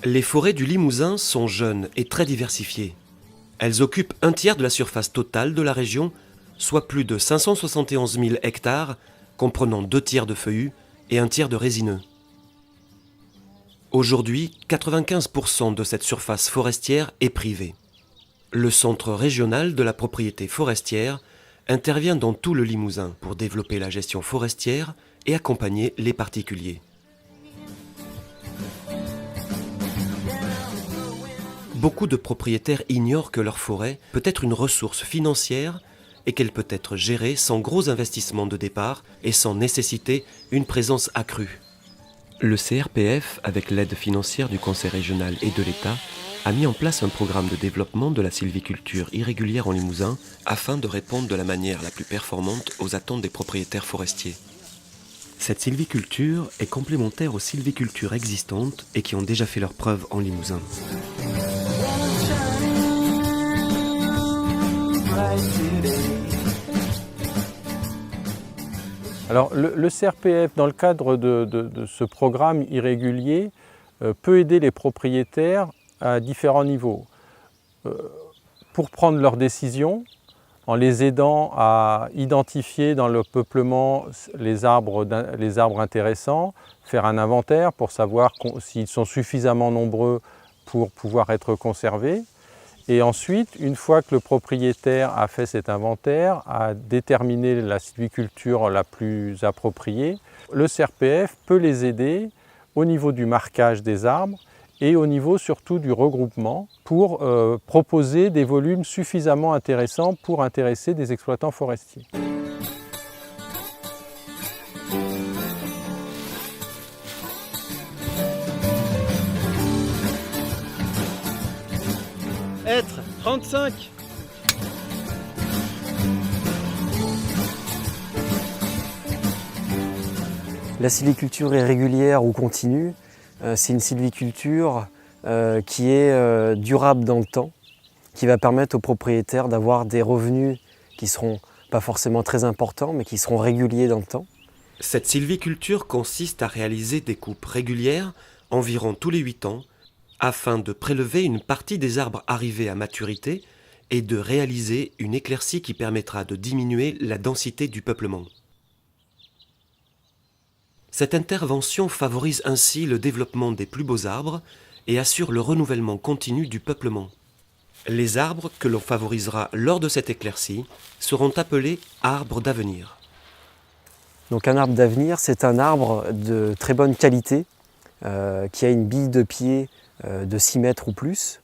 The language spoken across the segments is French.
Les forêts du Limousin sont jeunes et très diversifiées. Elles occupent un tiers de la surface totale de la région, soit plus de 571 000 hectares, comprenant 2 tiers de feuillus et 1 tiers de résineux. Aujourd'hui, 95% de cette surface forestière est privée. Le Centre régional de la propriété forestière intervient dans tout le Limousin pour développer la gestion forestière et accompagner les particuliers. Beaucoup de propriétaires ignorent que leur forêt peut être une ressource financière et qu'elle peut être gérée sans gros investissements de départ et sans nécessiter une présence accrue. Le CRPF, avec l'aide financière du Conseil régional et de l'État, a mis en place un programme de développement de la sylviculture irrégulière en Limousin afin de répondre de la manière la plus performante aux attentes des propriétaires forestiers. Cette sylviculture est complémentaire aux sylvicultures existantes et qui ont déjà fait leurs preuves en Limousin. Alors le CRPF, dans le cadre de ce programme irrégulier, peut aider les propriétaires à différents niveaux. Pour prendre leurs décisions, en les aidant à identifier dans le peuplement les arbres intéressants, faire un inventaire pour savoir s'ils sont suffisamment nombreux pour pouvoir être conservés. Et ensuite, une fois que le propriétaire a fait cet inventaire, a déterminé la sylviculture la plus appropriée, le CRPF peut les aider au niveau du marquage des arbres et au niveau surtout du regroupement pour proposer des volumes suffisamment intéressants pour intéresser des exploitants forestiers. Être 35. La sylviculture irrégulière ou continue, c'est une sylviculture qui est durable dans le temps, qui va permettre aux propriétaires d'avoir des revenus qui ne seront pas forcément très importants, mais qui seront réguliers dans le temps. Cette sylviculture consiste à réaliser des coupes régulières, environ tous les 8 ans, afin de prélever une partie des arbres arrivés à maturité et de réaliser une éclaircie qui permettra de diminuer la densité du peuplement. Cette intervention favorise ainsi le développement des plus beaux arbres et assure le renouvellement continu du peuplement. Les arbres que l'on favorisera lors de cette éclaircie seront appelés arbres d'avenir. Donc un arbre d'avenir, c'est un arbre de très bonne qualité, qui a une bille de pied de 6 mètres ou plus,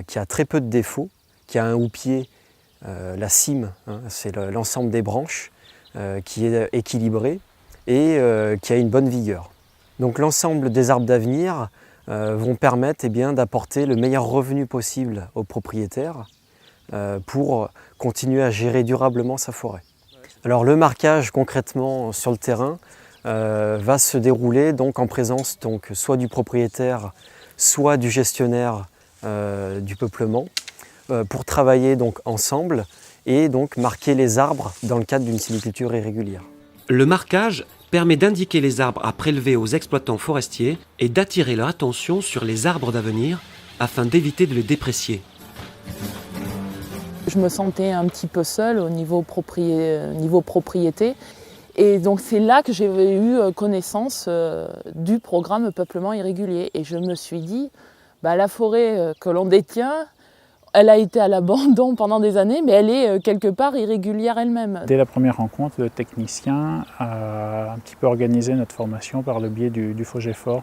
qui a très peu de défauts, qui a un houppier, la cime, c'est l'ensemble des branches, qui est équilibré et qui a une bonne vigueur. Donc l'ensemble des arbres d'avenir vont permettre d'apporter le meilleur revenu possible aux propriétaires pour continuer à gérer durablement sa forêt. Alors le marquage concrètement sur le terrain va se dérouler donc en présence soit du propriétaire, soit du gestionnaire du peuplement, pour travailler donc ensemble et donc marquer les arbres dans le cadre d'une sylviculture irrégulière. Le marquage permet d'indiquer les arbres à prélever aux exploitants forestiers et d'attirer leur attention sur les arbres d'avenir afin d'éviter de les déprécier. Je me sentais un petit peu seule au niveau propriété. Et donc c'est là que j'ai eu connaissance du programme peuplement irrégulier. Et je me suis dit, la forêt que l'on détient, elle a été à l'abandon pendant des années, mais elle est quelque part irrégulière elle-même. Dès la première rencontre, le technicien a un petit peu organisé notre formation par le biais du FOGEFOR,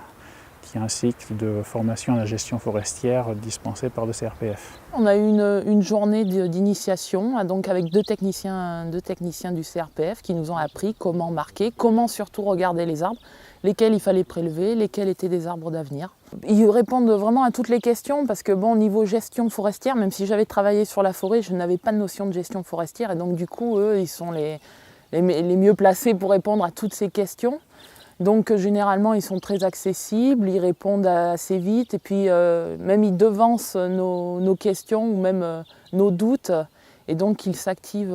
qui est un cycle de formation à la gestion forestière dispensé par le CRPF. On a eu une journée d'initiation, donc avec deux techniciens du CRPF qui nous ont appris comment marquer, comment surtout regarder les arbres, lesquels il fallait prélever, lesquels étaient des arbres d'avenir. Ils répondent vraiment à toutes les questions parce que au niveau gestion forestière, même si j'avais travaillé sur la forêt, je n'avais pas de notion de gestion forestière et donc du coup, eux, ils sont les mieux placés pour répondre à toutes ces questions. Donc généralement, ils sont très accessibles, ils répondent assez vite et puis même ils devancent nos questions ou même nos doutes. Et donc ils s'activent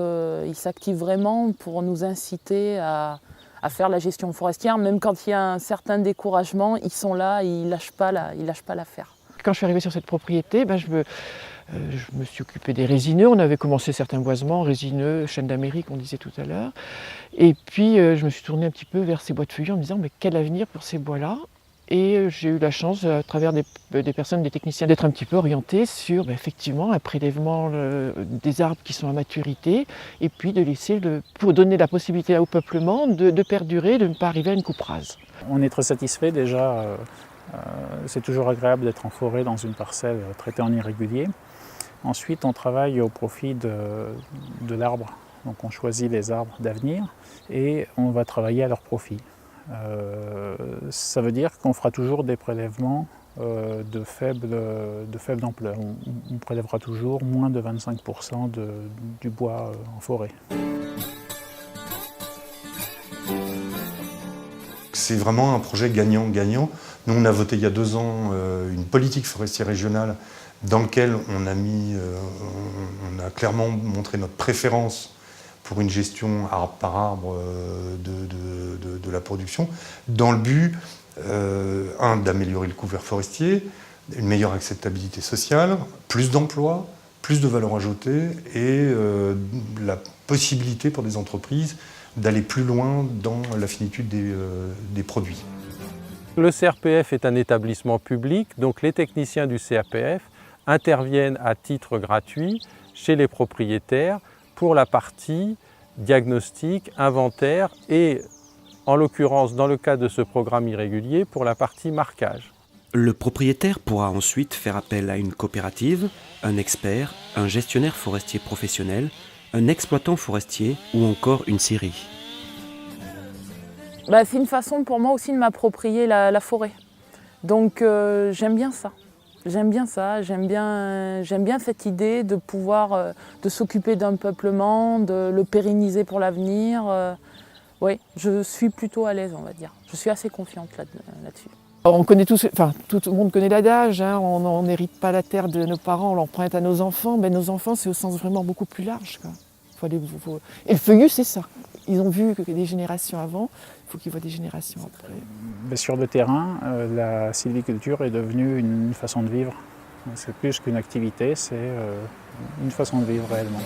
vraiment pour nous inciter à à faire la gestion forestière. Même quand il y a un certain découragement, ils sont là, ils ne lâchent pas l'affaire. Quand je suis arrivée sur cette propriété, je me suis occupée des résineux. On avait commencé certains boisements, résineux, chêne d'Amérique, on disait tout à l'heure. Et puis je me suis tournée un petit peu vers ces bois de feuillus en me disant mais quel avenir pour ces bois-là? Et j'ai eu la chance, à travers des personnes, des techniciens, d'être un petit peu orientée sur effectivement un prélèvement des arbres qui sont à maturité et puis de laisser pour donner la possibilité au peuplement de perdurer, de ne pas arriver à une coupe rase. On est très satisfait déjà. C'est toujours agréable d'être en forêt dans une parcelle traitée en irrégulier. Ensuite, on travaille au profit de l'arbre. Donc on choisit les arbres d'avenir et on va travailler à leur profit. Ça veut dire qu'on fera toujours des prélèvements de faible ampleur. On prélèvera toujours moins de 25% du bois en forêt. C'est vraiment un projet gagnant-gagnant. Nous, on a voté il y a 2 ans une politique forestière régionale dans laquelle on a clairement montré notre préférence pour une gestion arbre par arbre de la production, dans le but, d'améliorer le couvert forestier, une meilleure acceptabilité sociale, plus d'emplois, plus de valeur ajoutée et la possibilité pour des entreprises d'aller plus loin dans la finitude des produits. Le CRPF est un établissement public, donc les techniciens du CRPF interviennent à titre gratuit chez les propriétaires pour la partie diagnostic, inventaire et, en l'occurrence, dans le cadre de ce programme irrégulier, pour la partie marquage. Le propriétaire pourra ensuite faire appel à une coopérative, un expert, un gestionnaire forestier professionnel, un exploitant forestier ou encore une scierie. C'est une façon pour moi aussi de m'approprier la forêt. Donc j'aime bien ça. J'aime bien cette idée de pouvoir de s'occuper d'un peuplement, de le pérenniser pour l'avenir. Oui, je suis plutôt à l'aise, on va dire. Je suis assez confiante là-dessus. On connaît tous, tout le monde connaît l'adage, on n'hérite pas la terre de nos parents, on l'emprunte à nos enfants. Nos enfants, c'est au sens vraiment beaucoup plus large, quoi. Et le feuillu, c'est ça. Ils ont vu que des générations avant, il faut qu'ils voient des générations après. Sur le terrain, la sylviculture est devenue une façon de vivre. C'est plus qu'une activité, c'est une façon de vivre réellement.